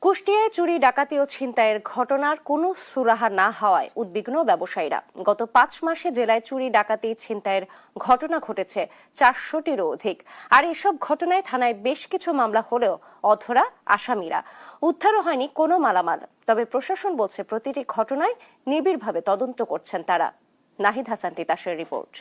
কুষ্টিয়ায় চুরি, ডাকাতি ও ছিনতাইয়ের ঘটনার কোনো সুরাহা না হওয়ায় উদ্বিগ্ন ব্যবসায়ীরা। গত 5 মাসে জেলায় চুরি, ডাকাতি, ছিনতাইয়ের ঘটনা ঘটেছে 400টিরও অধিক। আর এসব ঘটনায় থানায় বেশ কিছু মামলা হলেও অধরা আসামিরা। উদ্ধারও হয়নি কোনো মালামাল। তবে প্রশাসন বলছে প্রতিটি ঘটনায় নিবিড়ভাবে তদন্ত করছেন তারা। নাহিদ হাসান তিতাসের রিপোর্ট।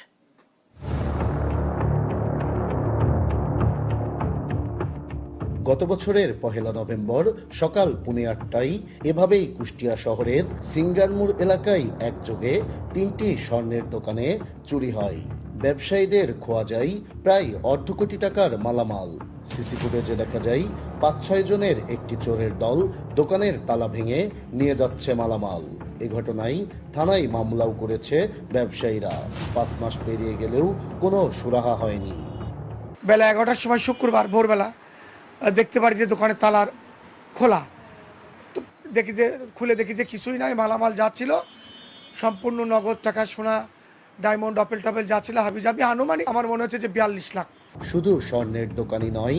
গত বছরের 1 নভেম্বর সকাল 8:30টায় এভাবেই কুষ্টিয়া শহরের সিঙ্গারমুর এলাকায় একযোগে 3টি স্বর্ণের দোকানে চুরি হয়। ব্যবসায়ীদের খোয়া যায় প্রায় অর্ধ কোটি টাকার মালামাল। সিসি ফুটেজে দেখা যায় 5-6 জনের একটি চোরের দল দোকানের তালা ভেঙে নিয়ে যাচ্ছে মালামাল। এ ঘটনায় থানায় মামলাও করেছে ব্যবসায়ীরা। 5 মাস পেরিয়ে গেলেও কোনো সুরাহা হয়নি। বেলা 11টার সময় শুক্রবার ভোরবেলা দেখতে পারি যে দোকানের তালার খোলা। তো খুলে দেখি যে কিছুই নাই, মালামাল যা ছিল সম্পূর্ণ নগদ টাকা, সোনা, ডায়মন্ড, অপেল টপেল যা ছিল হাবিজাবি আনুমানিক আমার মনে হচ্ছে যে 42 লাখ। শুধু স্বর্ণের দোকানই নয়,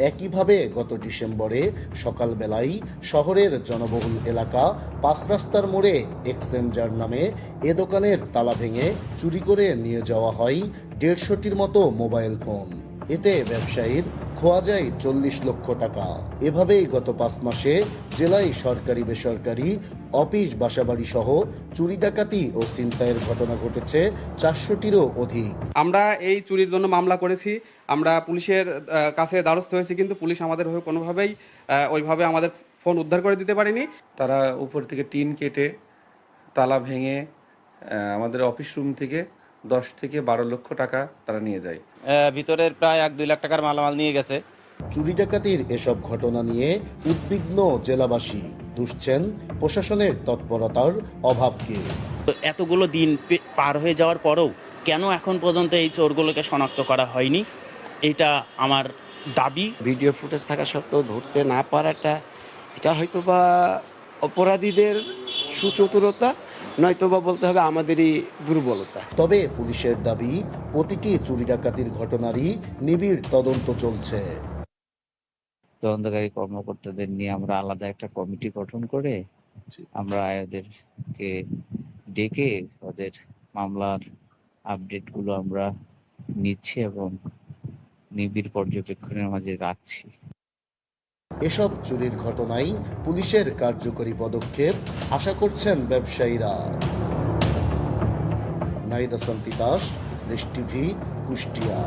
একইভাবে গত ডিসেম্বরে সকালবেলায় শহরের জনবহুল এলাকা 5 রাস্তার মোড়ে এক্সচেঞ্জার নামে এ দোকানের তালা ভেঙে চুরি করে নিয়ে যাওয়া হয় 150টির মতো মোবাইল ফোন। এতে ব্যবসায়ীর খোয়া যায় 40 লক্ষ টাকা। এভাবেই গত 5 মাসে জেলায় সরকারি বেসরকারি অফিস, বাসাবাড়ি সহ চুরি, ডাকাতি ও ছিনতাইয়ের ঘটনা ঘটেছে 400টিরও অধিক। আমরা এই চুরির জন্য মামলা করেছি, আমরা পুলিশের কাছে দ্বারস্থ হয়েছি, কিন্তু পুলিশ আমাদের হয়ে কোনোভাবেই ওইভাবে আমাদের ফোন উদ্ধার করে দিতে পারেনি। তারা উপর থেকে টিন কেটে তালা ভেঙে আমাদের অফিস রুম থেকে 10 থেকে 12 লক্ষ টাকা তারা নিয়ে যায়। ভিতরের প্রায় 1-2 লাখ টাকার মালামাল নিয়ে গেছে। চুরি, ডাকাতির এসব ঘটনা নিয়ে উদ্বিগ্ন জেলাবাসী। দুষছেন প্রশাসনের তৎপরতার অভাবকে। এতগুলো দিন পার হয়ে যাওয়ার পরেও কেন এখন পর্যন্ত এই চোরগুলোকে শনাক্ত করা হয়নি, এটা আমার দাবি। ভিডিও ফুটেজ থাকা সত্ত্বেও ধরতে না পারাটা, এটা হয়তো বা অপরাধীদের সুচতুরতা, নয়তো বা বলতে হবে আমাদেরই দুর্বলতা। তবে পুলিশের দাবি, প্রতিটি চুরি, ডাকাতির ঘটনারই নিবিড় তদন্ত চলছে। তদন্তকারী কর্মকর্তাদের নিয়ে আমরা আলাদা একটা কমিটি গঠন করে আমরা ওদেরকে ডেকে ওদের মামলার আপডেটগুলো আমরা নিচ্ছি এবং নিবিড় পর্যবেক্ষণের মাঝে রাখছি। এসব চুরির ঘটনায় পুলিশের কার্যকরী পদক্ষেপ আশা করছেন ব্যবসায়ীরা। নাহিদ হাসান তিতাস, দেশ টিভি, কুষ্টিয়া।